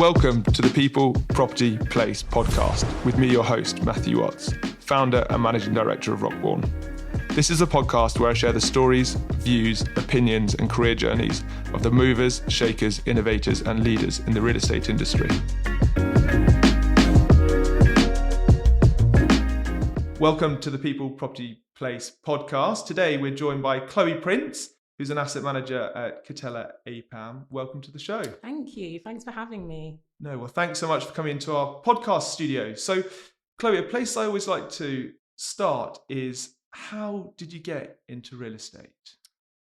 Welcome to the People, Property, Place podcast with me, your host, Matthew Watts, founder and managing director of Rockbourne. This is a podcast where I share the stories, views, opinions and career journeys of the movers, shakers, innovators and leaders in the real estate industry. Welcome to the People, Property, Place podcast. Today we're joined by Chloe Prince, who's an asset manager at Catella APAM. Welcome to the show. Thank you. Thanks for having me. No, well, thanks so much for coming into our podcast studio. So, Chloe, a place I always like to start is, how did you get into real estate?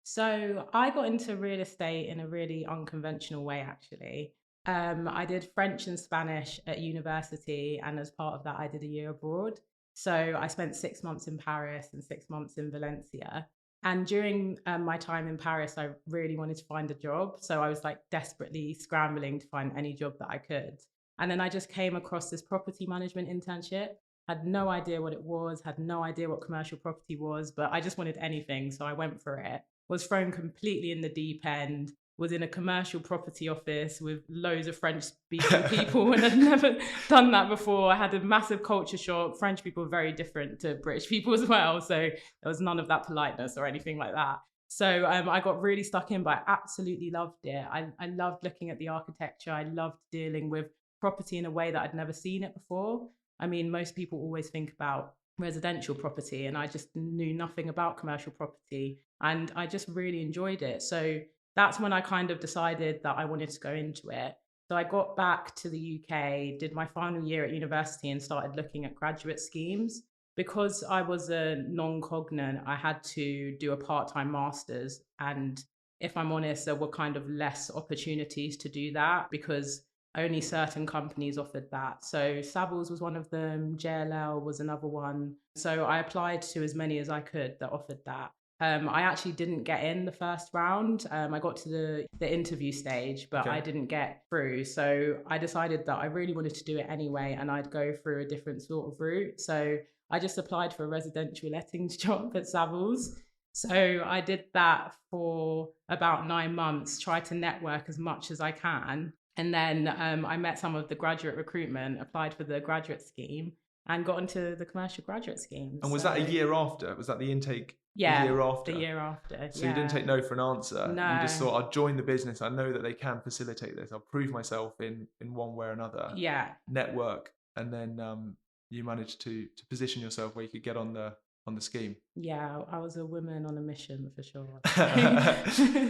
So I got into real estate in a really unconventional way, actually. I did French and Spanish at university, and as part of that, I did a year abroad. So I spent 6 months in Paris and 6 months in Valencia. And during my time in Paris, I really wanted to find a job. So I was like desperately scrambling to find any job that I could. And then I just came across this property management internship. Had no idea what it was, had no idea what commercial property was, but I just wanted anything. So I went for it. Was thrown completely in the deep end. Was in a commercial property office with loads of French-speaking people, and I'd never done that before. I had a massive culture shock. French people are very different to British people as well, so there was none of that politeness or anything like that. So I got really stuck in, but I absolutely loved it. I loved looking at the architecture. I loved dealing with property in a way that I'd never seen it before. I mean, most people always think about residential property, and I just knew nothing about commercial property, and I just really enjoyed it. So that's when I kind of decided that I wanted to go into it. So I got back to the UK, did my final year at university and started looking at graduate schemes. Because I was a non-cognate, I had to do a part-time master's. And if I'm honest, there were kind of less opportunities to do that because only certain companies offered that. So Savills was one of them, JLL was another one. So I applied to as many as I could that offered that. I actually didn't get in the first round. I got to the interview stage, but I didn't get through. So I decided that I really wanted to do it anyway, and I'd go through a different sort of route. So I just applied for a residential lettings job at Savills. So I did that for about 9 months, tried to network as much as I can. And then I met some of the graduate recruitment, applied for the graduate scheme, and got into the commercial graduate scheme. And was that a year after? Was that the intake? Yeah, the year after. The year after. So you didn't take no for an answer. No. You just thought, I'll join the business. I know that they can facilitate this. I'll prove myself in one way or another. Yeah. Network, and then you managed to position yourself where you could get on the scheme. Yeah, I was a woman on a mission for sure.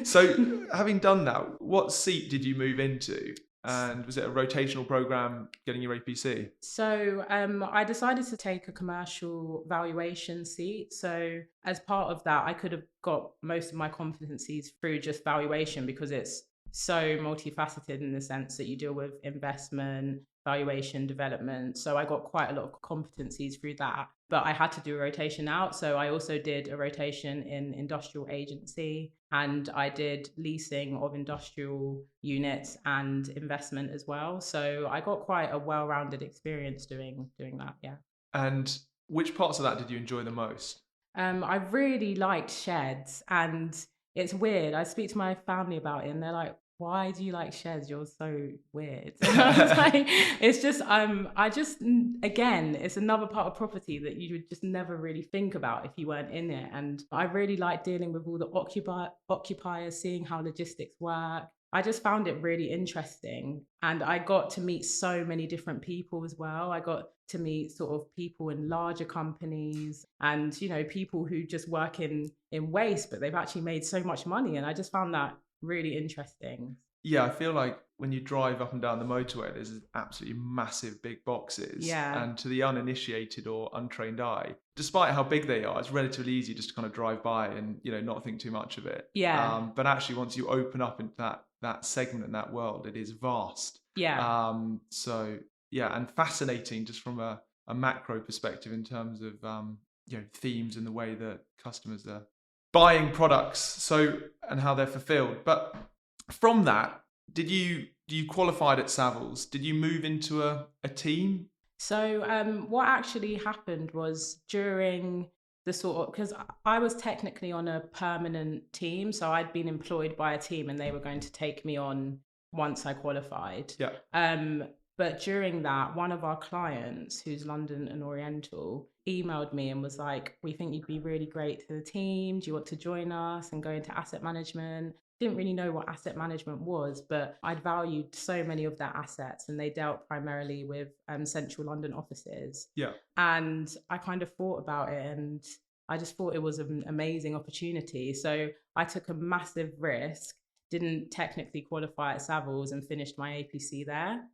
So having done that, what seat did you move into? And was it a rotational program getting your APC? So I decided to take a commercial valuation seat. So as part of that, I could have got most of my competencies through just valuation because it's so multifaceted in the sense that you deal with investment, valuation, development. So I got quite a lot of competencies through that, but I had to do a rotation out. So I also did a rotation in industrial agency, and I did leasing of industrial units and investment as well. So I got quite a well-rounded experience doing that. Yeah. And which parts of that did you enjoy the most? I really liked sheds, and it's weird. I speak to my family about it and they're like, why do you like sheds? You're so weird. It's just, again, it's another part of property that you would just never really think about if you weren't in it. And I really like dealing with all the occupiers, seeing how logistics work. I just found it really interesting. And I got to meet so many different people as well. I got to meet sort of people in larger companies and, people who just work in waste, but they've actually made so much money. And I just found that really interesting. Yeah, I feel like when you drive up and down the motorway, there's absolutely massive big boxes. Yeah. And to the uninitiated or untrained eye, despite how big they are, it's relatively easy just to kind of drive by and, not think too much of it. Yeah. But actually, once you open up into that segment and that world, it is vast. Yeah. So, yeah, and fascinating just from a macro perspective in terms of, themes and the way that customers are buying products, and how they're fulfilled. But from that, do you qualified at Savills? Did you move into a team? So what actually happened was during the sort of, because I was technically on a permanent team, so I'd been employed by a team and they were going to take me on once I qualified. Yeah. But during that, one of our clients, who's London and Oriental, emailed me and was like, "We think you'd be really great to the team. Do you want to join us and go into asset management?" Didn't really know what asset management was, but I'd valued so many of their assets, and they dealt primarily with central London offices. Yeah. And I kind of thought about it, and I just thought it was an amazing opportunity. So I took a massive risk, didn't technically qualify at Savills, and finished my APC there.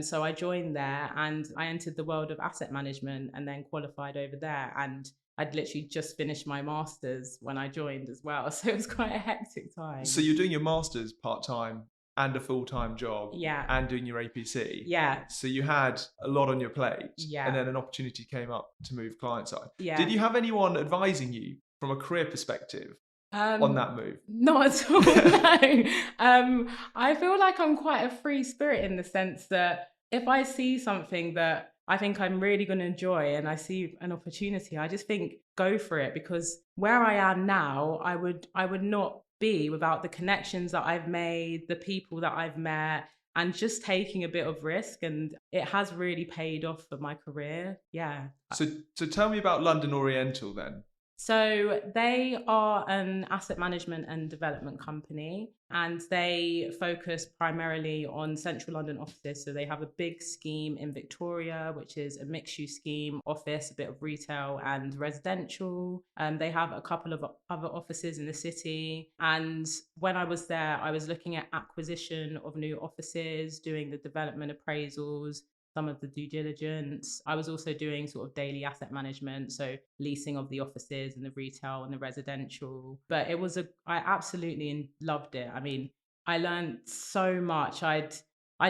So I joined there and I entered the world of asset management and then qualified over there. And I'd literally just finished my master's when I joined as well. So it was quite a hectic time. So you're doing your master's part-time and a full-time job, Yeah. and doing your APC. Yeah. So you had a lot on your plate. Yeah. And then an opportunity came up to move client side. Yeah. Did you have anyone advising you from a career perspective on that move? Not at all, no. I feel like I'm quite a free spirit in the sense that if I see something that I think I'm really going to enjoy and I see an opportunity, I just think go for it, because where I am now, I would not be without the connections that I've made, the people that I've met, and just taking a bit of risk, and it has really paid off for my career. Yeah. So tell me about London Oriental then. So they are an asset management and development company, and they focus primarily on central London offices. So they have a big scheme in Victoria, which is a mixed-use scheme, office, a bit of retail and residential. They have a couple of other offices in the city. And when I was there, I was looking at acquisition of new offices, doing the development appraisals, some of the due diligence. I was also doing sort of daily asset management, so leasing of the offices and the retail and the residential. But I absolutely loved it. I mean, I learned so much. I'd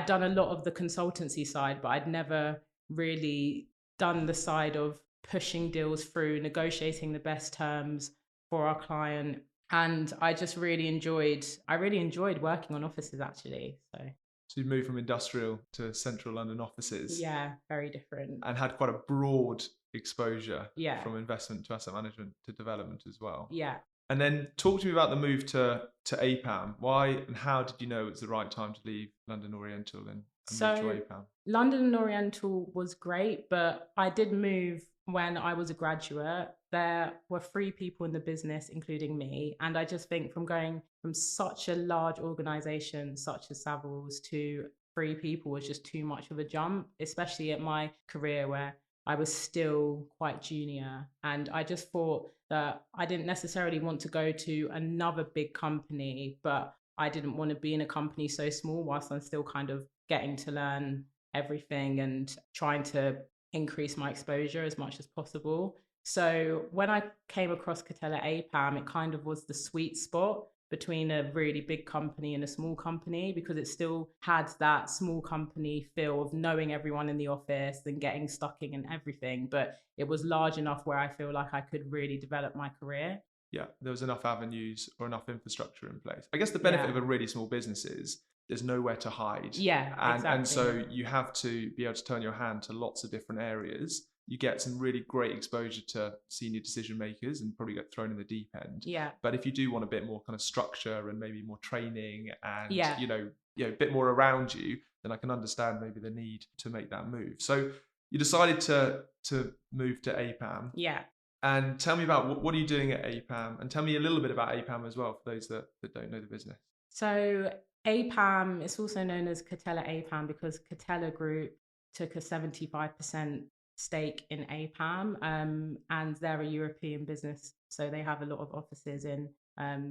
done a lot of the consultancy side, but I'd never really done the side of pushing deals through, negotiating the best terms for our client. And I really enjoyed working on offices, actually. So you moved from industrial to central London offices. Yeah, very different. And had quite a broad exposure, yeah, from investment to asset management to development as well. Yeah. And then talk to me about the move to APAM. Why and how did you know it was the right time to leave London Oriental and move to APAM? London and Oriental was great, but I did move when I was a graduate. There were 3 people in the business, including me. And I just think from going from such a large organization such as Savills to 3 people was just too much of a jump, especially at my career where I was still quite junior. And I just thought that I didn't necessarily want to go to another big company, but I didn't want to be in a company so small whilst I'm still kind of getting to learn everything and trying to increase my exposure as much as possible. So when I came across Catella APAM, it kind of was the sweet spot between a really big company and a small company, because it still had that small company feel of knowing everyone in the office and getting stuck in everything. But it was large enough where I feel like I could really develop my career. Yeah, there was enough avenues or enough infrastructure in place. I guess the benefit of a really small business is there's nowhere to hide. Yeah, exactly. And so you have to be able to turn your hand to lots of different areas. You get some really great exposure to senior decision makers and probably get thrown in the deep end. Yeah. But if you do want a bit more kind of structure and maybe more training and Yeah. a bit more around you, then I can understand maybe the need to make that move. So you decided to move to APAM. Yeah. And tell me about what are you doing at APAM, and tell me a little bit about APAM as well for those that don't know the business. So APAM, it's also known as Catella APAM because Catella Group took a 75% stake in APAM, and they're a European business. So they have a lot of offices in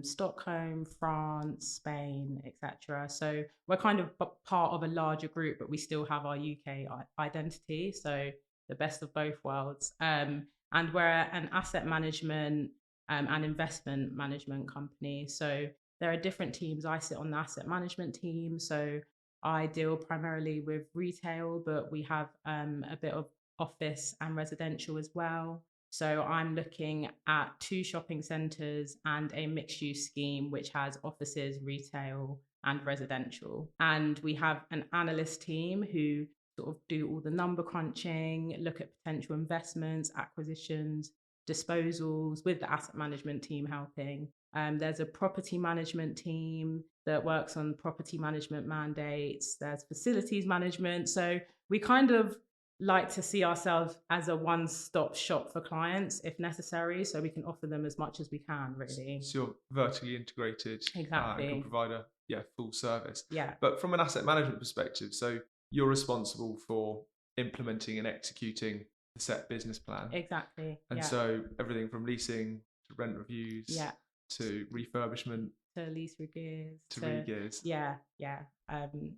Stockholm, France, Spain, etc. So we're kind of part of a larger group, but we still have our UK identity. So the best of both worlds. And we're an asset management and investment management company. So there are different teams. I sit on the asset management team. So I deal primarily with retail, but we have a bit of office and residential as well. So I'm looking at 2 shopping centres and a mixed-use scheme, which has offices, retail and residential. And we have an analyst team who sort of do all the number crunching, look at potential investments, acquisitions, disposals, with the asset management team helping. There's a property management team, that works on property management mandates. There's facilities management. So we kind of like to see ourselves as a one-stop shop for clients if necessary, so we can offer them as much as we can, really. So you're vertically integrated and Exactly. can provide a full service. Yeah. But from an asset management perspective, so you're responsible for implementing and executing the set business plan. Exactly. And so everything from leasing to rent reviews to refurbishment to lease regears to regears. Yeah.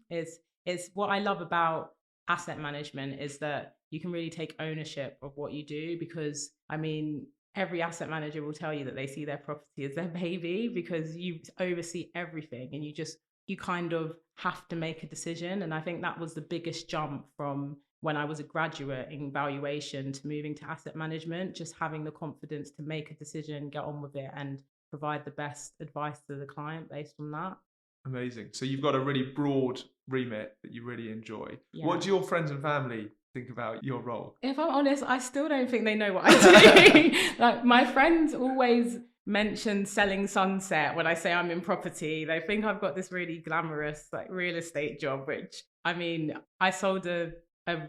It's what I love about asset management is that you can really take ownership of what you do, because I mean, every asset manager will tell you that they see their property as their baby, because you oversee everything and you kind of have to make a decision. And I think that was the biggest jump from when I was a graduate in valuation to moving to asset management, just having the confidence to make a decision, get on with it, and provide the best advice to the client based on that. Amazing. So you've got a really broad remit that you really enjoy. Yeah. What do your friends and family think about your role? If I'm honest, I still don't think they know what I do. Like, my friends always mention selling sunset when I say I'm in property. They think I've got this really glamorous like real estate job, which, I mean, I sold a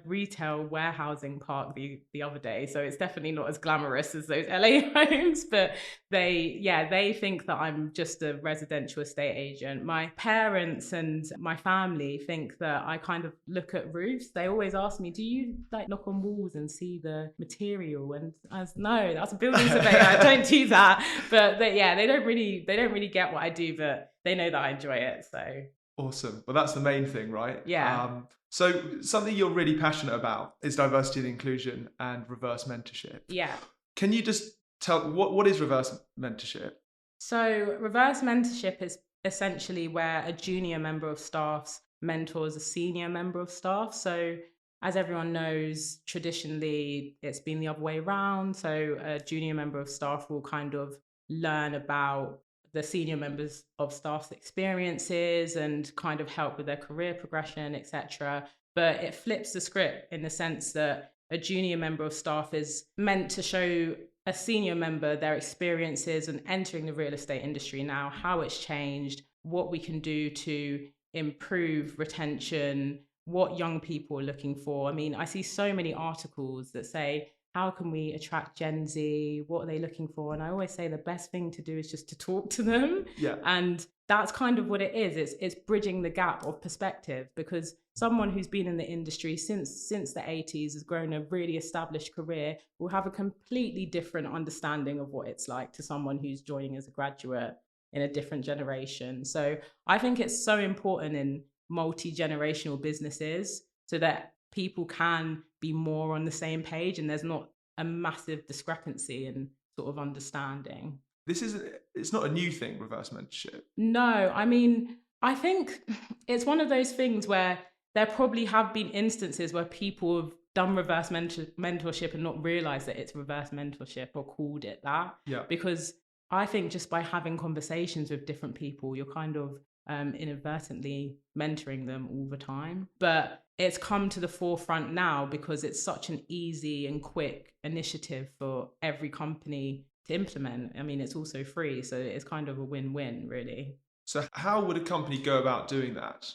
retail warehousing park the other day, so it's definitely not as glamorous as those LA homes, but they think that I'm just a residential estate agent. My parents and my family think that I kind of look at roofs. They always ask me, do you like knock on walls and see the material? And no, that's a building surveyor. I don't do that. But they don't really get what I do, but they know that I enjoy it. So awesome. Well, that's the main thing, right? Yeah. So something you're really passionate about is diversity and inclusion and reverse mentorship. Yeah. Can you just tell what is reverse mentorship? So reverse mentorship is essentially where a junior member of staff mentors a senior member of staff. So as everyone knows, traditionally it's been the other way around. So a junior member of staff will kind of learn about the senior members of staff's experiences and kind of help with their career progression, etc. But it flips the script in the sense that a junior member of staff is meant to show a senior member their experiences and entering the real estate industry now, how it's changed, what we can do to improve retention, what young people are looking for. I mean, I see so many articles that say, how can we attract Gen Z? What are they looking for? And I always say the best thing to do is just to talk to them. Yeah. And that's kind of what it is. It's bridging the gap of perspective, because someone who's been in the industry since the 80s, has grown a really established career, will have a completely different understanding of what it's like to someone who's joining as a graduate in a different generation. So I think it's so important in multi-generational businesses so that people can be more on the same page and there's not a massive discrepancy in sort of understanding. It's not a new thing, reverse mentorship. No, I mean, I think it's one of those things where there probably have been instances where people have done reverse mentorship and not realized that it's reverse mentorship or called it that. Yeah. Because I think just by having conversations with different people, you're kind of inadvertently mentoring them all the time. But it's come to the forefront now because it's such an easy and quick initiative for every company to implement. I mean, it's also free, so it's kind of a win-win, really. So how would a company go about doing that?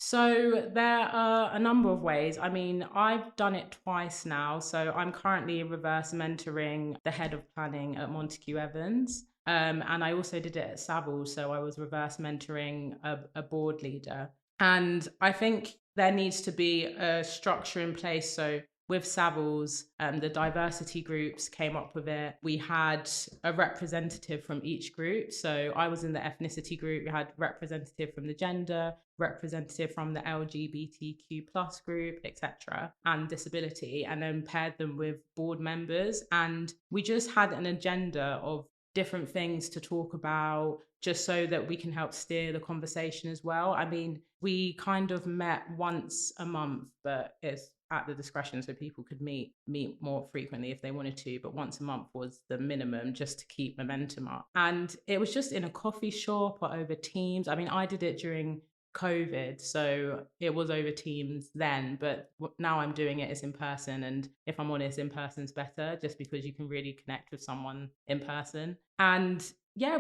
So there are a number of ways. I mean, I've done it twice now. So I'm currently reverse mentoring the head of planning at Montague Evans. And I also did it at Savills. So I was reverse mentoring a board leader. And I think there needs to be a structure in place. So with Savills, the diversity groups came up with it. We had a representative from each group. So I was in the ethnicity group. We had representative from the gender, representative from the LGBTQ plus group, etc., and disability, and then paired them with board members. And we just had an agenda of different things to talk about, just so that we can help steer the conversation as well. I mean, we kind of met once a month, but it's at the discretion, so people could meet more frequently if they wanted to, but once a month was the minimum just to keep momentum up. And it was just in a coffee shop or over Teams. I mean, I did it during COVID, so it was over Teams then, but now I'm doing it as in person. And if I'm honest, in person's better, just because you can really connect with someone in person. And yeah,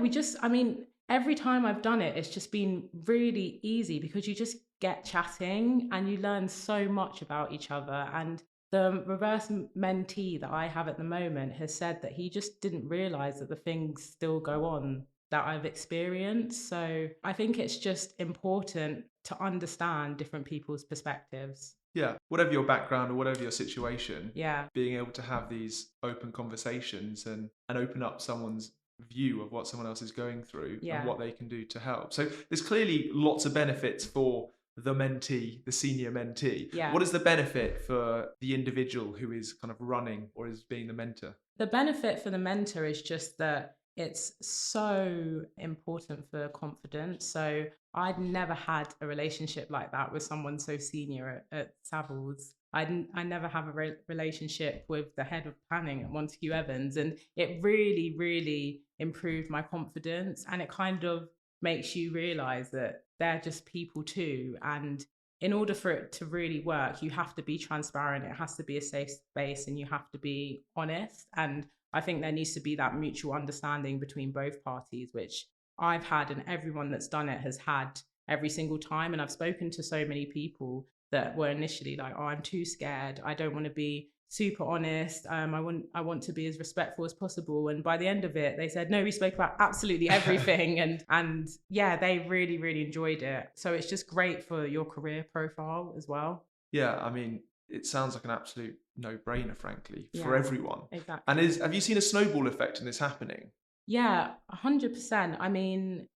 every time I've done it, it's just been really easy because you just get chatting and you learn so much about each other. And the reverse mentee that I have at the moment has said that he just didn't realize that the things still go on that I've experienced. So I think it's just important to understand different people's perspectives. Yeah, whatever your background or whatever your situation, Yeah, being able to have these open conversations and open up someone's view of what someone else is going through and yeah, what they can do to help. So there's clearly lots of benefits for the mentee, the senior mentee. yeah. What is the benefit for the individual who is kind of running or is being the mentor? The benefit for the mentor is just that it's so important for confidence. So I'd never had a relationship like that with someone so senior at Savills. I never have a relationship with the head of planning at Montague Evans, and it really, really improved my confidence. And it kind of makes you realize that they're just people too. And in order for it to really work, you have to be transparent. It has to be a safe space and you have to be honest. And I think there needs to be that mutual understanding between both parties, which I've had and everyone that's done it has had every single time. And I've spoken to so many people that were initially like, oh, I'm too scared. I don't want to be super honest. I want to be as respectful as possible. And by the end of it, they said, no, we spoke about absolutely everything. And yeah, they really, really enjoyed it. So it's just great for your career profile as well. Yeah, I mean, it sounds like an absolute no-brainer, frankly, for Yeah, everyone. And exactly. have you seen a snowball effect in this happening? Yeah, 100%. I mean,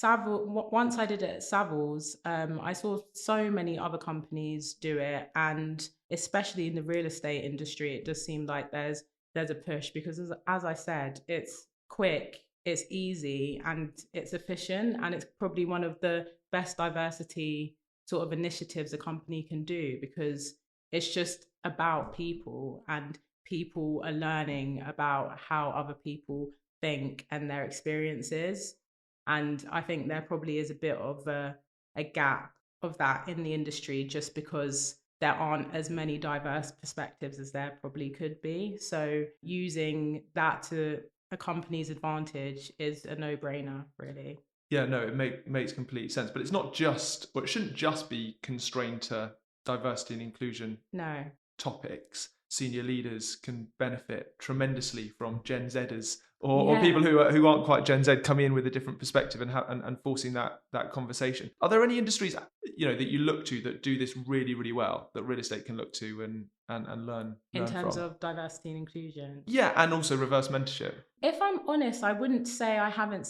once I did it at Savills, I saw so many other companies do it, and especially in the real estate industry, it does seem like there's a push because as I said, it's quick, it's easy, and it's efficient, and it's probably one of the best diversity sort of initiatives a company can do because it's just about people and people are learning about how other people think and their experiences. And I think there probably is a bit of a gap of that in the industry just because there aren't as many diverse perspectives as there probably could be. So using that to a company's advantage is a no-brainer, really. Yeah, no, makes complete sense. But it's not just, or it shouldn't just be constrained to diversity and inclusion No, topics. Senior leaders can benefit tremendously from Gen Zers or yeah. people who aren't quite Gen Z coming in with a different perspective and forcing that conversation. Are there any industries that you look to that do this really, really well that real estate can look to and In learn terms from? of diversity and inclusion. Yeah, and also reverse mentorship. If I'm honest, I wouldn't say I've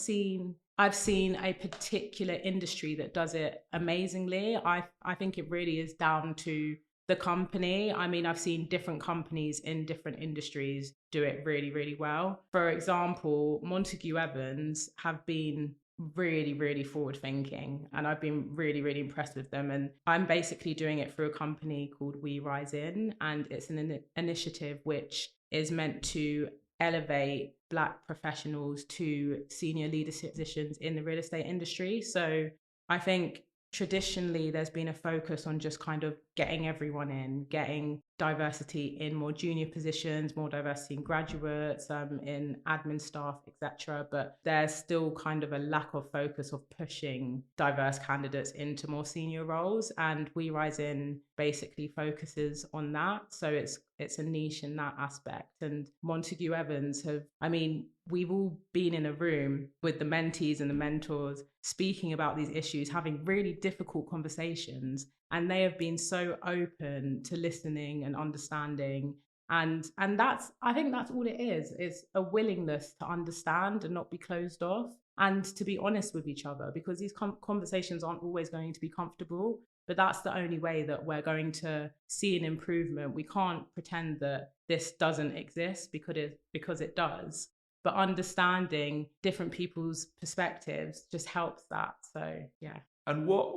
seen a particular industry that does it amazingly. I think it really is down to the company. I mean, I've seen different companies in different industries do it really, really well. For example, Montague Evans have been really, really forward thinking, and I've been really, really impressed with them. And I'm basically doing it through a company called We Rise In, and it's an initiative which is meant to elevate Black professionals to senior leadership positions in the real estate industry. So I think traditionally there's been a focus on just kind of getting everyone in, getting diversity in more junior positions, more diversity in graduates, in admin staff, etc. But there's still kind of a lack of focus of pushing diverse candidates into more senior roles. And We Rise In basically focuses on that. So it's a niche in that aspect. And Montague Evans I mean, we've all been in a room with the mentees and the mentors speaking about these issues, having really difficult conversations, and they have been so open to listening and understanding. And that's I think that's all it is. It's a willingness to understand and not be closed off and to be honest with each other, because these conversations aren't always going to be comfortable, but that's the only way that we're going to see an improvement. We can't pretend that this doesn't exist because it does. But understanding different people's perspectives just helps that. So yeah. And what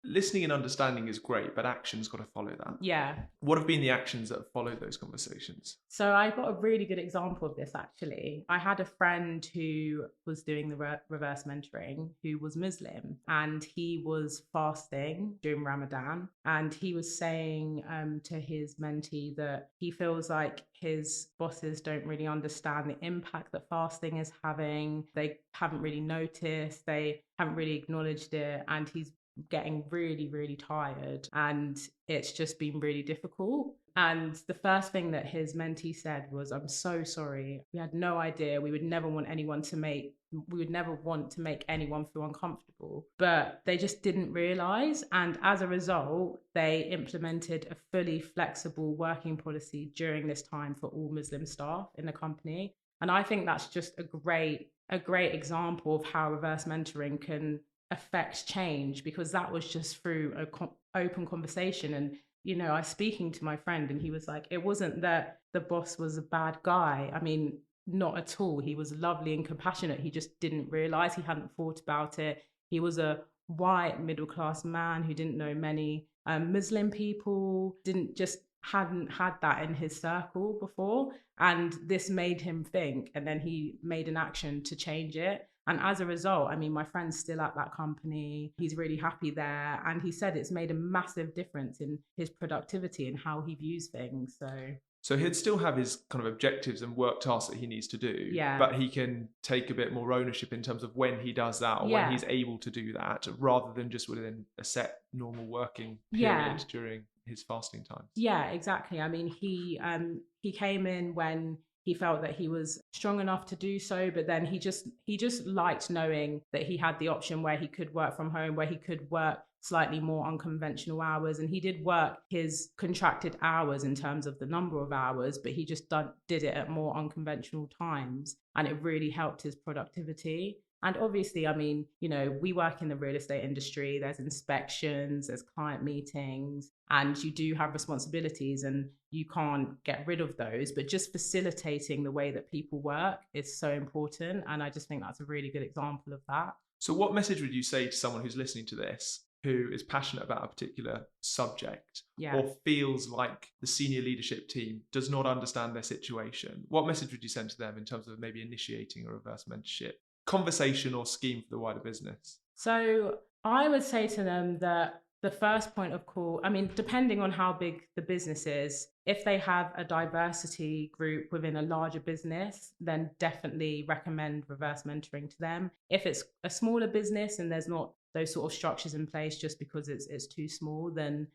listening and understanding is great, but action's got to follow that. Yeah. What have been the actions that have followed those conversations? So I got a really good example of this, actually. I had a friend who was doing the reverse mentoring who was Muslim, and he was fasting during Ramadan. And he was saying to his mentee that he feels like his bosses don't really understand the impact that fasting is having. They haven't really noticed, they haven't really acknowledged it. And he's getting really, really tired, and it's just been really difficult. And the first thing that his mentee said was, "I'm so sorry. We had no idea. We would never want to make anyone feel uncomfortable." But they just didn't realize. And as a result, they implemented a fully flexible working policy during this time for all Muslim staff in the company. And I think that's just a great example of how reverse mentoring can affect change, because that was just through an open conversation. And I was speaking to my friend, and he was like, it wasn't that the boss was a bad guy. I mean, not at all. He was lovely and compassionate. He just didn't realize, he hadn't thought about it. He was a white middle class man who didn't know many Muslim people, hadn't had that in his circle before. And this made him think, and then he made an action to change it. And as a result, I mean, my friend's still at that company. He's really happy there. And he said it's made a massive difference in his productivity and how he views things. So he'd still have his kind of objectives and work tasks that he needs to do, Yeah. but he can take a bit more ownership in terms of when he does that, or when he's able to do that, rather than just within a set normal working period during his fasting times. Yeah, exactly. I mean, he came in when he felt that he was strong enough to do so, but then he just liked knowing that he had the option where he could work from home, where he could work slightly more unconventional hours. And he did work his contracted hours in terms of the number of hours, but he just did it at more unconventional times, and it really helped his productivity. And obviously, I mean, we work in the real estate industry. There's inspections, there's client meetings, and you do have responsibilities, and you can't get rid of those. But just facilitating the way that people work is so important. And I just think that's a really good example of that. So what message would you say to someone who's listening to this, who is passionate about a particular subject, or feels like the senior leadership team does not understand their situation? What message would you send to them in terms of maybe initiating a reverse mentorship conversation or scheme for the wider business? So I would say to them that the first point of call, I mean, depending on how big the business is, if they have a diversity group within a larger business, then definitely recommend reverse mentoring to them. If it's a smaller business and there's not those sort of structures in place just because it's too small, then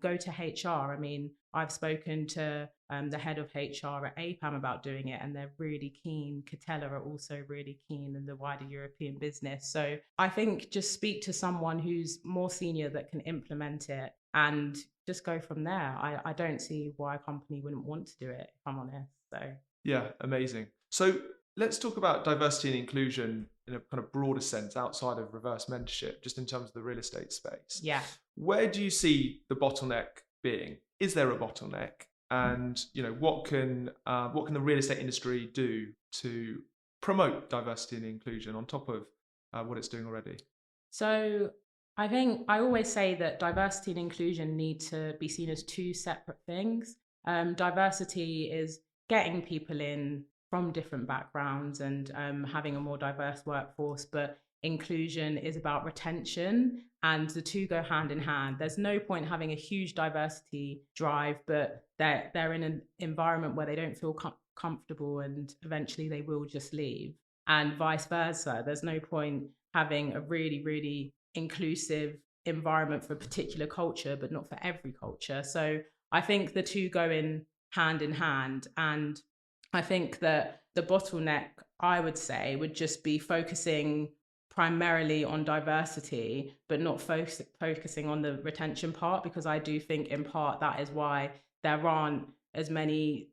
go to HR. I mean, I've spoken to the head of HR at APAM about doing it, and they're really keen. Catella are also really keen in the wider European business. So I think just speak to someone who's more senior that can implement it, and just go from there. I don't see why a company wouldn't want to do it, if I'm honest. So yeah, amazing. So let's talk about diversity and inclusion in a kind of broader sense outside of reverse mentorship, just in terms of the real estate space. Yeah. Where do you see the bottleneck being? Is there a bottleneck? And what can the real estate industry do to promote diversity and inclusion on top of what it's doing already? So I think I always say that diversity and inclusion need to be seen as two separate things. Diversity is getting people in from different backgrounds and having a more diverse workforce, but inclusion is about retention, and the two go hand in hand. There's no point having a huge diversity drive, but they're in an environment where they don't feel comfortable, and eventually they will just leave. And vice versa. There's no point having a really, really inclusive environment for a particular culture, but not for every culture. So I think the two go in hand. And I think that the bottleneck, I would say, would just be focusing primarily on diversity, but not focusing on the retention part, because I do think in part that is why there aren't as many,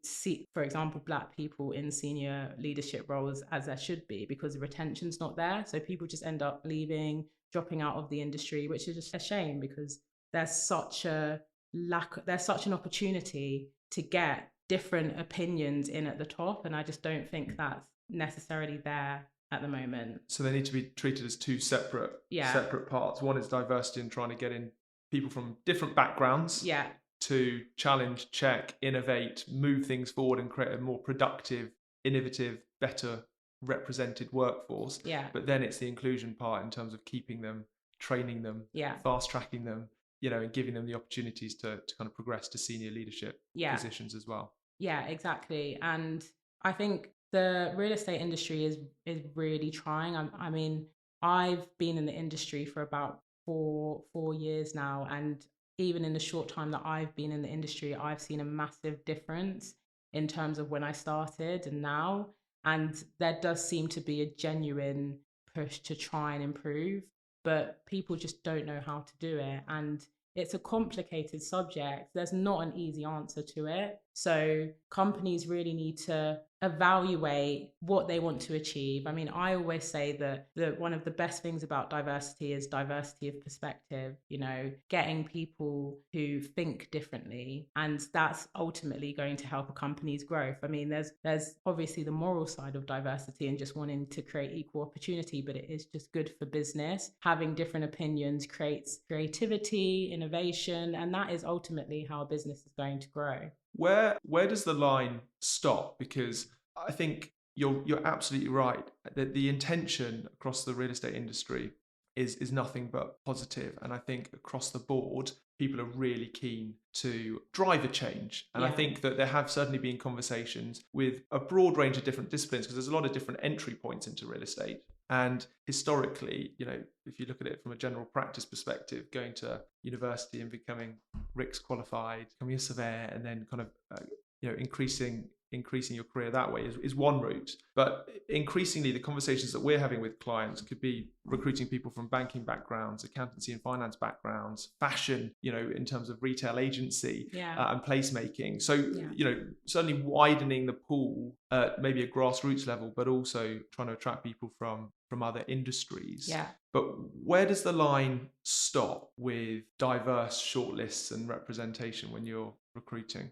for example, Black people in senior leadership roles as there should be, because the retention's not there. So people just end up leaving, dropping out of the industry, which is just a shame, because there's such an opportunity to get different opinions in at the top. And I just don't think that's necessarily there at the moment. So they need to be treated as two separate parts. One is diversity and trying to get in people from different backgrounds to challenge, check, innovate, move things forward and create a more productive, innovative, better represented workforce. But then it's the inclusion part in terms of keeping them, training them, fast tracking them, and giving them the opportunities to kind of progress to senior leadership positions as well. Yeah, exactly. And I think the real estate industry is really trying. I mean, I've been in the industry for about four years now, and even in the short time that I've been in the industry, I've seen a massive difference in terms of when I started and now. And there does seem to be a genuine push to try and improve, but people just don't know how to do it. And it's a complicated subject. There's not an easy answer to it. So companies really need to evaluate what they want to achieve. I mean, I always say that one of the best things about diversity is diversity of perspective, getting people who think differently. And that's ultimately going to help a company's growth. I mean, there's obviously the moral side of diversity and just wanting to create equal opportunity, but it is just good for business. Having different opinions creates creativity, innovation, and that is ultimately how a business is going to grow. Where does the line stop? Because I think you're absolutely right that the intention across the real estate industry is nothing but positive, and I think across the board people are really keen to drive a change. And I think that there have certainly been conversations with a broad range of different disciplines, because there's a lot of different entry points into real estate. And historically, if you look at it from a general practice perspective, going to university and becoming RICS qualified, becoming a surveyor, and then kind of increasing your career that way is one route. But increasingly, the conversations that we're having with clients could be recruiting people from banking backgrounds, accountancy and finance backgrounds, fashion, in terms of retail agency, and placemaking. So, certainly widening the pool at maybe a grassroots level, but also trying to attract people from other industries. But where does the line stop with diverse shortlists and representation when you're recruiting?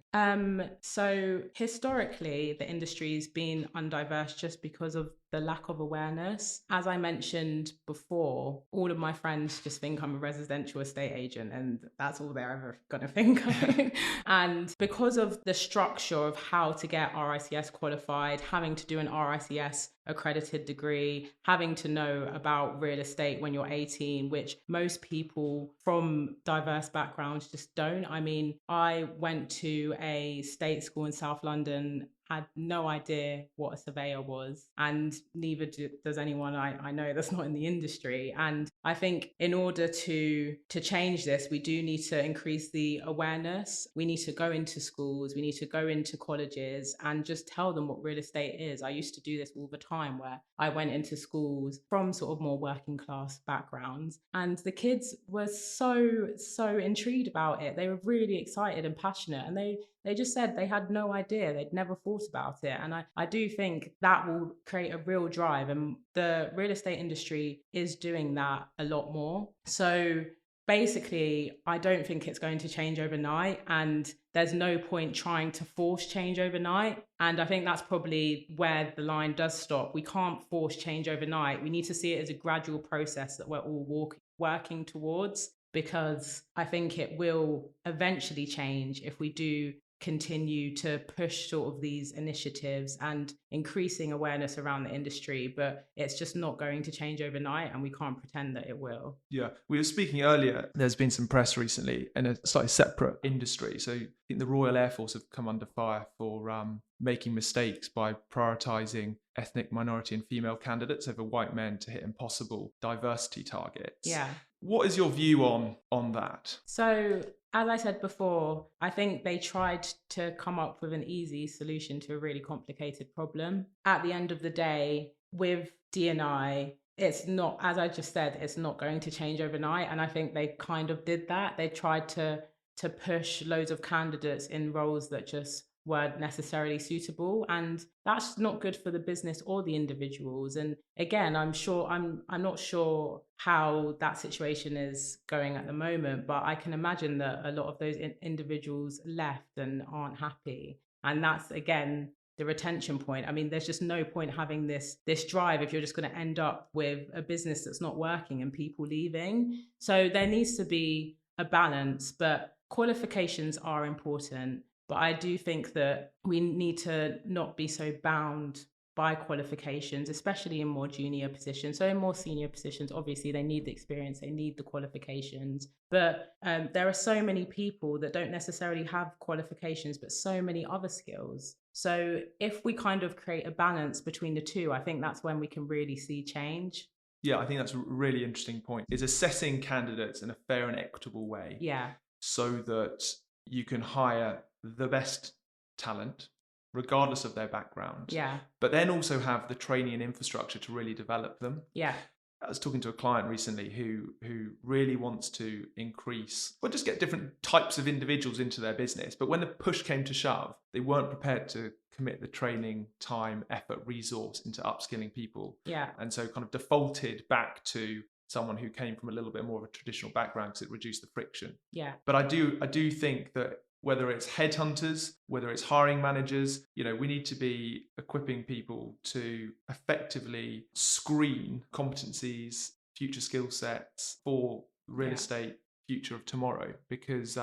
So historically, the industry's been undiverse just because of the lack of awareness. As I mentioned before, all of my friends just think I'm a residential estate agent, and that's all they're ever going to think of. And because of the structure of how to get RICS qualified, having to do an RICS accredited degree, having to know about real estate when you're 18, which most people from diverse backgrounds just don't. I mean, I went to a state school in South London, had no idea what a surveyor was, and neither does anyone I know that's not in the industry. And I think in order to change this, we do need to increase the awareness. We need to go into schools, we need to go into colleges and just tell them what real estate is. I used to do this all the time, where I went into schools from sort of more working class backgrounds, and the kids were so intrigued about it. They were really excited and passionate, and they just said they had no idea. They'd never thought about it. And I do think that will create a real drive. And the real estate industry is doing that a lot more. So basically, I don't think it's going to change overnight. And there's no point trying to force change overnight. And I think that's probably where the line does stop. We can't force change overnight. We need to see it as a gradual process that we're all working towards, because I think it will eventually change if we do continue to push sort of these initiatives and increasing awareness around the industry. But it's just not going to change overnight, and we can't pretend that it will. Yeah, we were speaking earlier, there's been some press recently in a slightly separate industry. So I think the Royal Air Force have come under fire for making mistakes by prioritising ethnic, minority and female candidates over white men to hit impossible diversity targets. What is your view on that? So, as I said before, I think they tried to come up with an easy solution to a really complicated problem. At the end of the day, with DE&I, it's not, as I just said, it's not going to change overnight. And I think they kind of did that. They tried to push loads of candidates in roles that just weren't necessarily suitable, and that's not good for the business or the individuals. And again, I'm not sure how that situation is going at the moment, but I can imagine that a lot of those individuals left and aren't happy, and that's again the retention point. I mean, there's just no point having this drive if you're just going to end up with a business that's not working and people leaving. So there needs to be a balance, but qualifications are important. But I do think that we need to not be so bound by qualifications, especially in more junior positions. So in more senior positions, obviously they need the experience, they need the qualifications. But there are so many people that don't necessarily have qualifications, but so many other skills. So if we kind of create a balance between the two, I think that's when we can really see change. Yeah, I think that's a really interesting point, is assessing candidates in a fair and equitable way. Yeah. So that you can hire the best talent, regardless of their background. Yeah. But then also have the training and infrastructure to really develop them. Yeah. I was talking to a client recently who really wants to increase, or just get different types of individuals into their business. But when the push came to shove, they weren't prepared to commit the training, time, effort, resource into upskilling people. Yeah. And so kind of defaulted back to someone who came from a little bit more of a traditional background because it reduced the friction. Yeah. But I do think that whether it's headhunters, whether it's hiring managers, we need to be equipping people to effectively screen competencies, future skill sets for real estate future of tomorrow. Because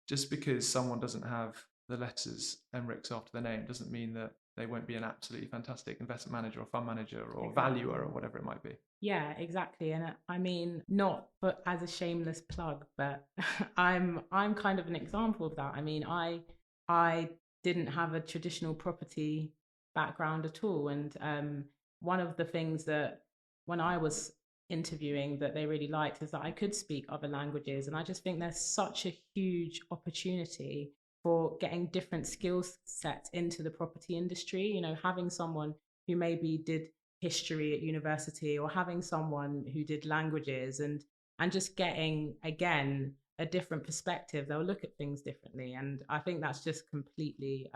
just because someone doesn't have the letters Emirates after their name doesn't mean that they won't be an absolutely fantastic investment manager or fund manager or valuer or whatever it might be. Yeah, exactly. And I mean, not but as a shameless plug, but I'm kind of an example of that. I mean, I didn't have a traditional property background at all. And one of the things that when I was interviewing that they really liked is that I could speak other languages. And I just think there's such a huge opportunity for getting different skill sets into the property industry. Having someone who maybe did history at university, or having someone who did languages, and just getting, again, a different perspective. They'll look at things differently, and I think that's just completely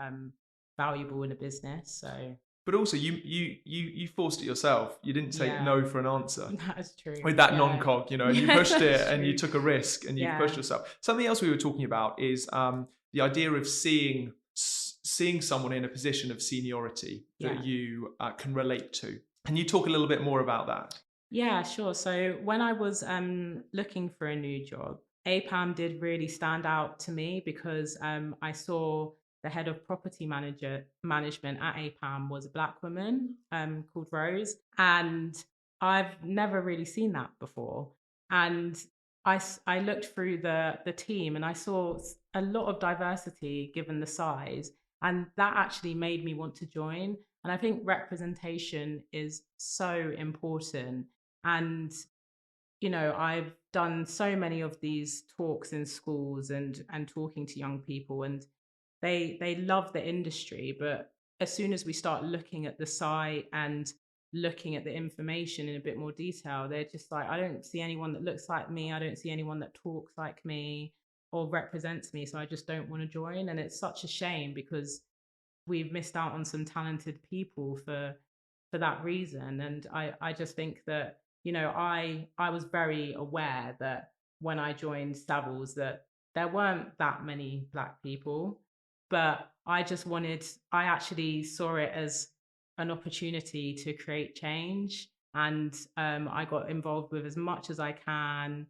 valuable in a business. So, but also you forced it yourself. You didn't say no for an answer. That's true. With that non-cog, and you pushed it and you took a risk and you pushed yourself. Something else we were talking about is the idea of seeing someone in a position of seniority that you can relate to. Can you talk a little bit more about that? Yeah, sure. So when I was looking for a new job, APAM did really stand out to me because I saw the head of property management at APAM was a Black woman called Rose. And I've never really seen that before. And I looked through the team and I saw a lot of diversity given the size. And that actually made me want to join. And I think representation is so important. And, I've done so many of these talks in schools and talking to young people, and they love the industry. But as soon as we start looking at the site and looking at the information in a bit more detail, they're just like, I don't see anyone that looks like me. I don't see anyone that talks like me or represents me. So I just don't want to join. And it's such a shame because we've missed out on some talented people for that reason. And I just think that, I was very aware that when I joined Savills that there weren't that many Black people, but I actually saw it as an opportunity to create change. And I got involved with as much as I can,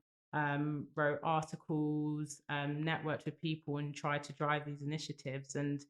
wrote articles, networked with people and tried to drive these initiatives. And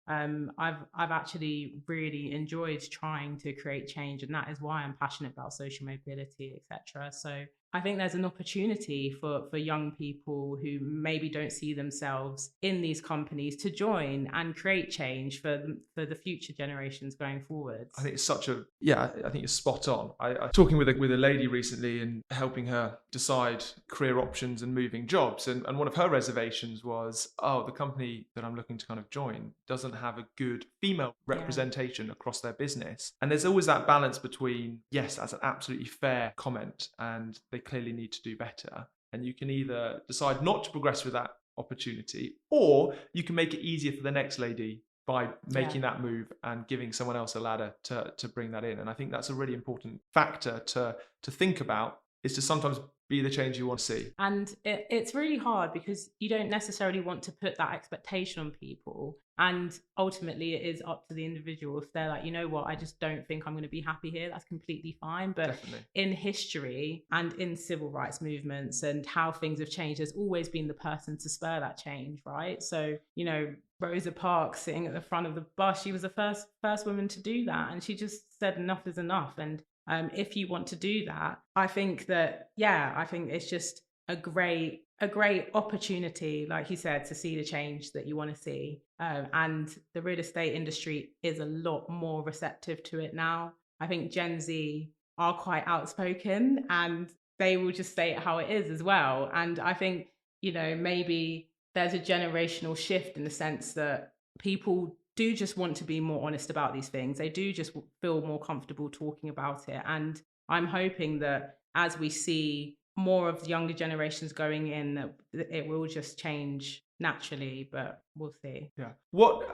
I've actually really enjoyed trying to create change, and that is why I'm passionate about social mobility, etc. So I think there's an opportunity for young people who maybe don't see themselves in these companies to join and create change for the future generations going forwards. I think it's I think you're spot on. I was talking with a lady recently and helping her decide career options and moving jobs. And one of her reservations was, the company that I'm looking to kind of join doesn't have a good female representation across their business. And there's always that balance between, yes, that's an absolutely fair comment and they clearly need to do better. And you can either decide not to progress with that opportunity, or you can make it easier for the next lady by making that move and giving someone else a ladder to bring that in. And I think that's a really important factor to think about is to sometimes be the change you want to see. And it's really hard because you don't necessarily want to put that expectation on people. And ultimately, it is up to the individual. If they're like, you know what, I just don't think I'm going to be happy here, that's completely fine. But Definitely. in history and in civil rights movements and how things have changed, there's always been the person to spur that change, right? So, you know, Rosa Parks sitting at the front of the bus, she was the first woman to do that. And she just said enough is enough. And if you want to do that, I think it's just a great opportunity, like you said, to see the change that you want to see. And the real estate industry is a lot more receptive to it now. I think Gen Z are quite outspoken and they will just say it how it is as well. And I think, you know, maybe there's a generational shift in the sense that people do just want to be more honest about these things. They do just feel more comfortable talking about it. And I'm hoping that as we see more of the younger generations going in, that it will just change naturally, but we'll see. Yeah. What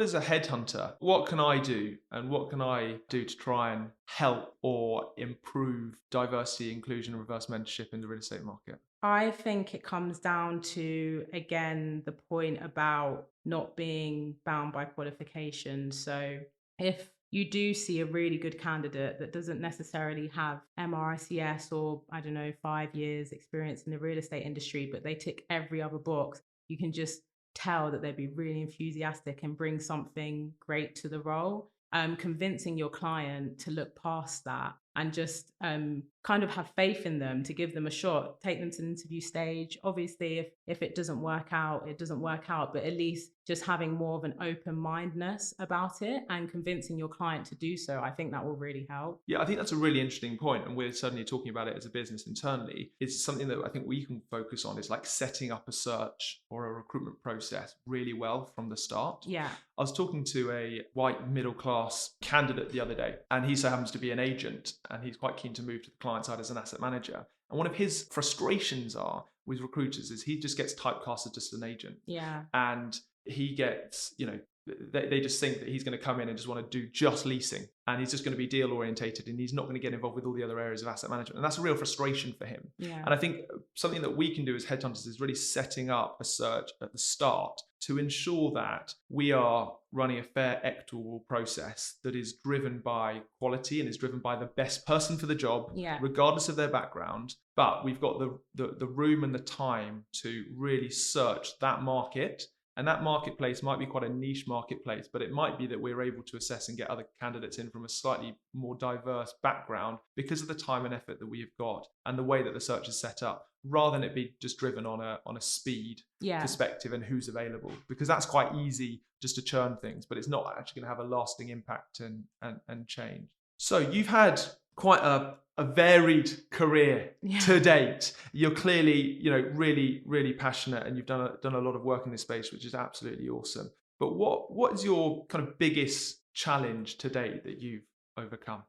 is a headhunter? What can I do and what can I do to try and help or improve diversity, inclusion, and reverse mentorship in the real estate market? I think it comes down to, again, the point about not being bound by qualifications. So if you do see a really good candidate that doesn't necessarily have MRICS or, I don't know, 5 years experience in the real estate industry, but they tick every other box, you can just tell that they'd be really enthusiastic and bring something great to the role. Convincing your client to look past that and just kind of have faith in them, to give them a shot, take them to the interview stage. Obviously, if it doesn't work out, it doesn't work out, but at least just having more of an open-mindedness about it and convincing your client to do so, I think that will really help. Yeah, I think that's a really interesting point, and we're certainly talking about it as a business internally. It's something that I think we can focus on, is like setting up a search or a recruitment process really well from the start. Yeah. I was talking to a white middle class candidate the other day, and he so happens to be an agent, and he's quite keen to move to the client side as an asset manager. And one of his frustrations are with recruiters is he just gets typecast as just an agent. Yeah. And he gets, you know, they just think that he's going to come in and just want to do just leasing, and he's just going to be deal orientated, and he's not going to get involved with all the other areas of asset management. And that's a real frustration for him. Yeah. And I think something that we can do as headhunters is really setting up a search at the start to ensure that we are running a fair, equitable process that is driven by quality and is driven by the best person for the job, regardless of their background. But we've got the room and the time to really search that market. And that marketplace might be quite a niche marketplace, but it might be that we're able to assess and get other candidates in from a slightly more diverse background because of the time and effort that we have got and the way that the search is set up, rather than it be just driven on a speed perspective and who's available, because that's quite easy just to churn things, but it's not actually going to have a lasting impact and change. So you've had quite a varied career to date. You're clearly, you know, really, really passionate, and you've done a lot of work in this space, which is absolutely awesome. But what is your kind of biggest challenge to date that you've overcome?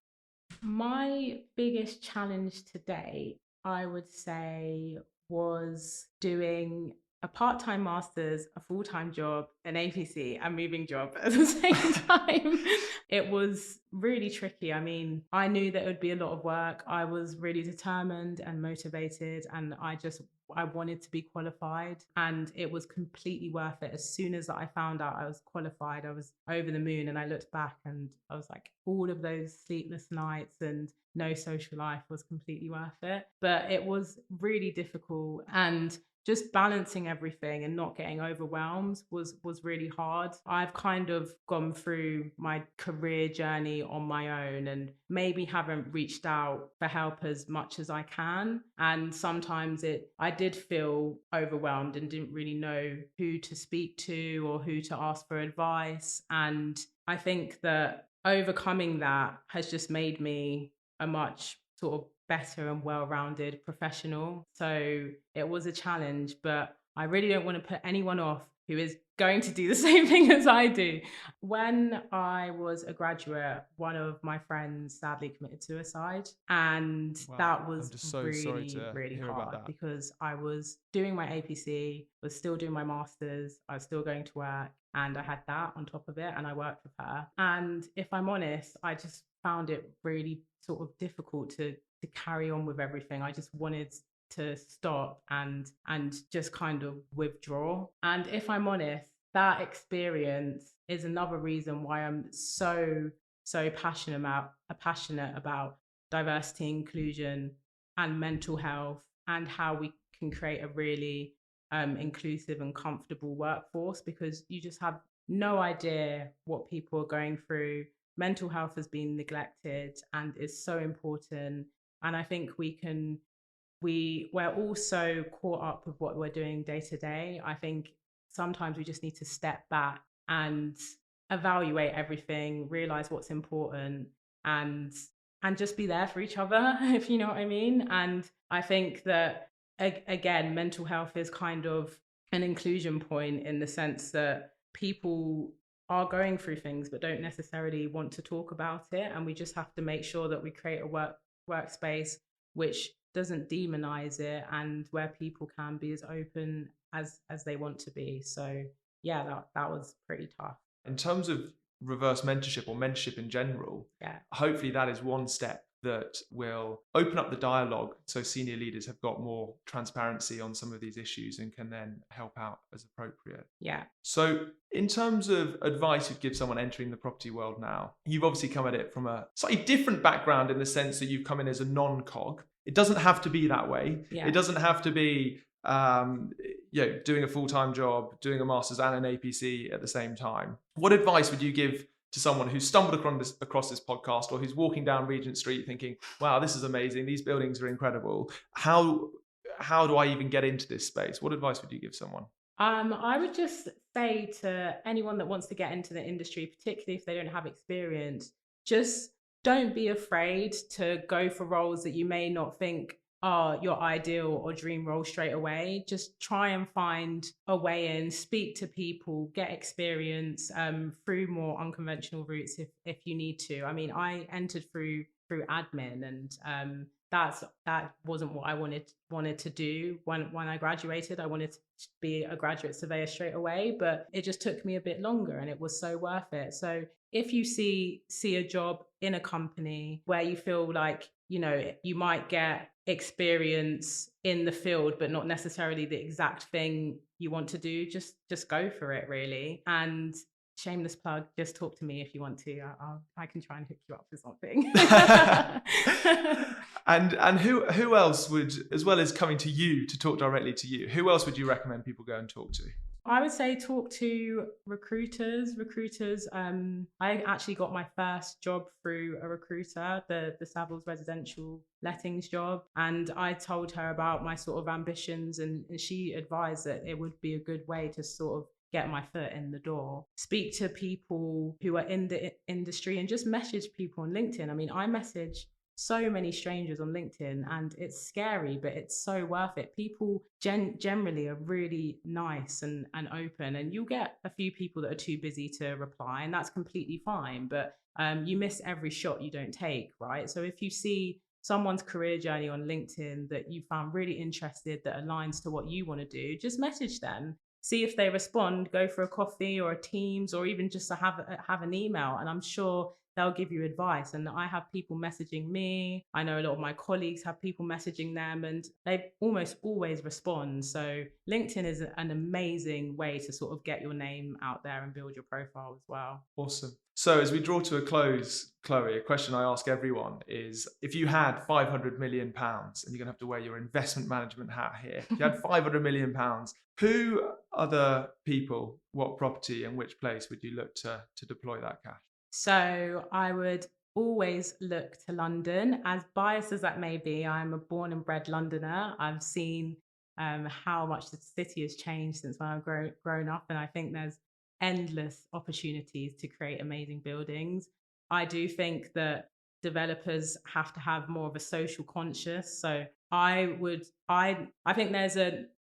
My biggest challenge to date, I would say, was doing a part-time master's, a full-time job, an APC, and moving job at the same time. It was really tricky. I mean, I knew that it would be a lot of work. I was really determined and motivated, and I wanted to be qualified, and it was completely worth it. As soon as I found out I was qualified, I was over the moon, and I looked back and I was like, all of those sleepless nights and no social life was completely worth it. But it was really difficult, and just balancing everything and not getting overwhelmed was really hard. I've kind of gone through my career journey on my own and maybe haven't reached out for help as much as I can. And sometimes I did feel overwhelmed and didn't really know who to speak to or who to ask for advice. And I think that overcoming that has just made me a much sort of better and well-rounded professional. So it was a challenge, but I really don't want to put anyone off who is going to do the same thing as I do. When I was a graduate, one of my friends sadly committed suicide, and that was really hard because I was doing my APC, was still doing my masters, I was still going to work, and I had that on top of it, and I worked with her. And if I'm honest, I just found it really sort of difficult to to carry on with everything. I just wanted to stop and just kind of withdraw. And if I'm honest, that experience is another reason why I'm so passionate about diversity, inclusion, and mental health, and how we can create a really inclusive and comfortable workforce, because you just have no idea what people are going through. Mental health has been neglected and is so important. And I think we're all so caught up with what we're doing day to day. I think sometimes we just need to step back and evaluate everything, realize what's important, and just be there for each other, if you know what I mean. And I think that again, mental health is kind of an inclusion point, in the sense that people are going through things but don't necessarily want to talk about it, and we just have to make sure that we create a workspace which doesn't demonize it, and where people can be as open as they want to be. So yeah, that was pretty tough. In terms of reverse mentorship or mentorship in general, Yeah. hopefully that is one step that will open up the dialogue, so senior leaders have got more transparency on some of these issues and can then help out as appropriate. Yeah. So in terms of advice you'd give someone entering the property world now, you've obviously come at it from a slightly different background, in the sense that you've come in as a non-cog. It doesn't have to be that way. Yeah. It doesn't have to be doing a full-time job, doing a master's and an APC at the same time. What advice would you give to someone who's stumbled across this podcast, or who's walking down Regent Street thinking, wow, this is amazing, these buildings are incredible, how do I even get into this space? What advice would you give someone? I would just say to anyone that wants to get into the industry, particularly if they don't have experience, just don't be afraid to go for roles that you may not think are your ideal or dream role straight away. Just try and find a way in, speak to people, get experience through more unconventional routes if you need to. I mean, I entered through admin, and that wasn't what I wanted to do when I graduated. I wanted to be a graduate surveyor straight away, but it just took me a bit longer, and it was so worth it. So if you see a job in a company where you feel like, you know, you might get experience in the field but not necessarily the exact thing you want to do, just go for it, really. And shameless plug, just talk to me if you want to. I can try and hook you up with something. And who else would, as well as coming to you to talk directly to you, who else would you recommend people go and talk to? I would say talk to recruiters. I actually got my first job through a recruiter, the Savills residential lettings job. And I told her about my sort of ambitions, and she advised that it would be a good way to sort of get my foot in the door. Speak to people who are in the industry, and just message people on LinkedIn. I mean, I message so many strangers on LinkedIn, and it's scary, but it's so worth it. People generally are really nice and open, and you'll get a few people that are too busy to reply, and that's completely fine. But you miss every shot you don't take, right? So if you see someone's career journey on LinkedIn that you found really interested, that aligns to what you want to do, just message them. See if they respond, go for a coffee or a Teams, or even just to have an email, and I'm sure they'll give you advice. And I have people messaging me. I know a lot of my colleagues have people messaging them, and they almost always respond. So LinkedIn is an amazing way to sort of get your name out there and build your profile as well. Awesome. So as we draw to a close, Chloe, a question I ask everyone is, if you had £500 million, and you're going to have to wear your investment management hat here, if you had £500 million, who, other people, what property and which place would you look to deploy that cash? So I would always look to London. As biased as that may be, I'm a born and bred Londoner. I've seen how much the city has changed since when I've grown up, and I think there's endless opportunities to create amazing buildings. I do think that developers have to have more of a social conscious. So I think there's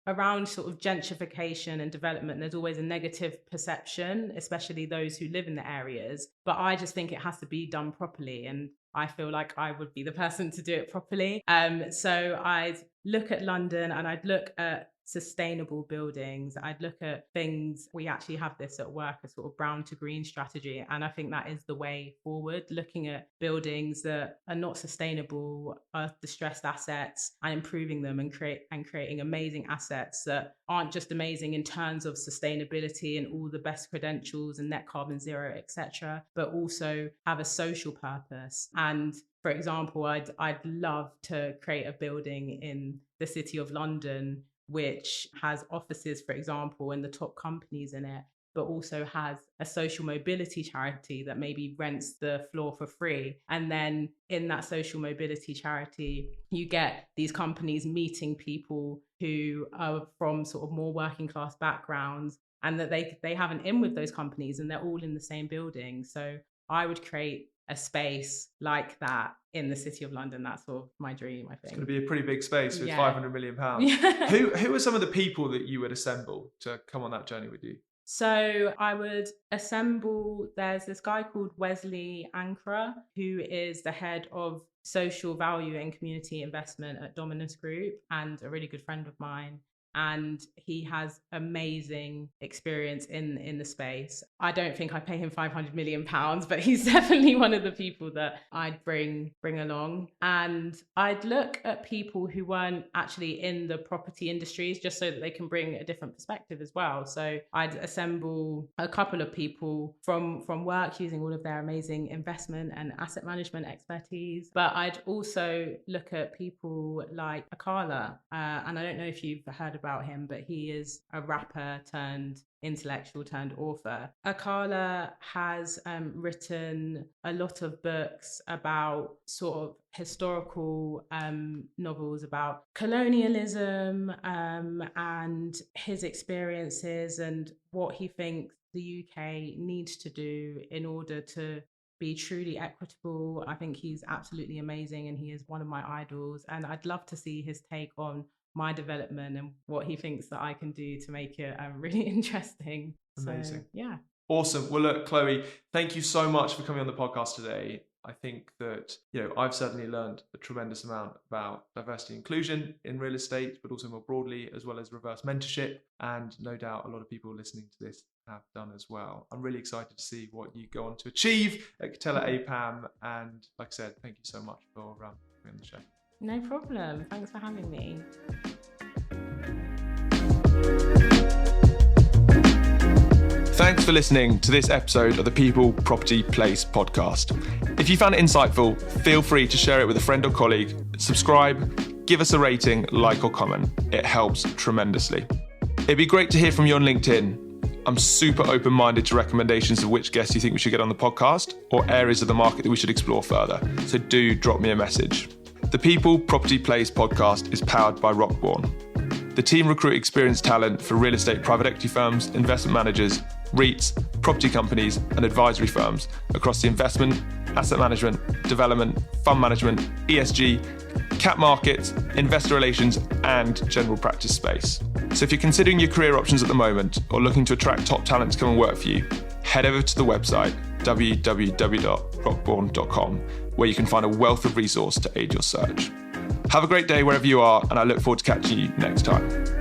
around sort of gentrification and development, there's always a negative perception, especially those who live in the areas. But I just think it has to be done properly, and I feel like I would be the person to do it properly. So I'd look at London, and I'd look at sustainable buildings. I'd look at things, we actually have this at work, a sort of brown to green strategy. And I think that is the way forward, looking at buildings that are not sustainable, are distressed assets, and improving them and creating amazing assets that aren't just amazing in terms of sustainability and all the best credentials and net carbon zero, etc., but also have a social purpose. And for example, I'd love to create a building in the City of London which has offices, for example, and the top companies in it, but also has a social mobility charity that maybe rents the floor for free. And then in that social mobility charity, you get these companies meeting people who are from sort of more working class backgrounds, and that they have an in with those companies and they're all in the same building. So I would create a space like that in the City of London. That's sort of my dream, I think. It's going to be a pretty big space with £500 million. Yeah. Who are some of the people that you would assemble to come on that journey with you? So I would assemble, there's this guy called Wesley Ankara, who is the head of social value and community investment at Dominus Group and a really good friend of mine. And he has amazing experience in the space. I don't think I pay him £500 million, but he's definitely one of the people that I'd bring along. And I'd look at people who weren't actually in the property industries, just so that they can bring a different perspective as well. So I'd assemble a couple of people from work using all of their amazing investment and asset management expertise. But I'd also look at people like Akala. And I don't know if you've heard about him, but he is a rapper turned intellectual turned author. Akala has written a lot of books about sort of historical novels about colonialism and his experiences and what he thinks the UK needs to do in order to be truly equitable. I think he's absolutely amazing and he is one of my idols, and I'd love to see his take on my development and what he thinks that I can do to make it really interesting. Amazing. So, yeah. Awesome. Well, look, Chloe, thank you so much for coming on the podcast today. I think that, I've certainly learned a tremendous amount about diversity and inclusion in real estate, but also more broadly, as well as reverse mentorship. And no doubt a lot of people listening to this have done as well. I'm really excited to see what you go on to achieve at Catella APAM. And like I said, thank you so much for coming on the show. No problem. Thanks for having me. Thanks for listening to this episode of the People, Property, Place podcast. If you found it insightful, feel free to share it with a friend or colleague, subscribe, give us a rating, like or comment. It helps tremendously. It'd be great to hear from you on LinkedIn. I'm super open-minded to recommendations of which guests you think we should get on the podcast or areas of the market that we should explore further. So do drop me a message. The People, Property, Place podcast is powered by Rockbourne. The team recruit experienced talent for real estate private equity firms, investment managers, REITs, property companies and advisory firms across the investment, asset management, development, fund management, ESG, cap markets, investor relations and general practice space. So if you're considering your career options at the moment or looking to attract top talent to come and work for you, head over to the website www.rockbourne.com, where you can find a wealth of resource to aid your search. Have a great day wherever you are, and I look forward to catching you next time.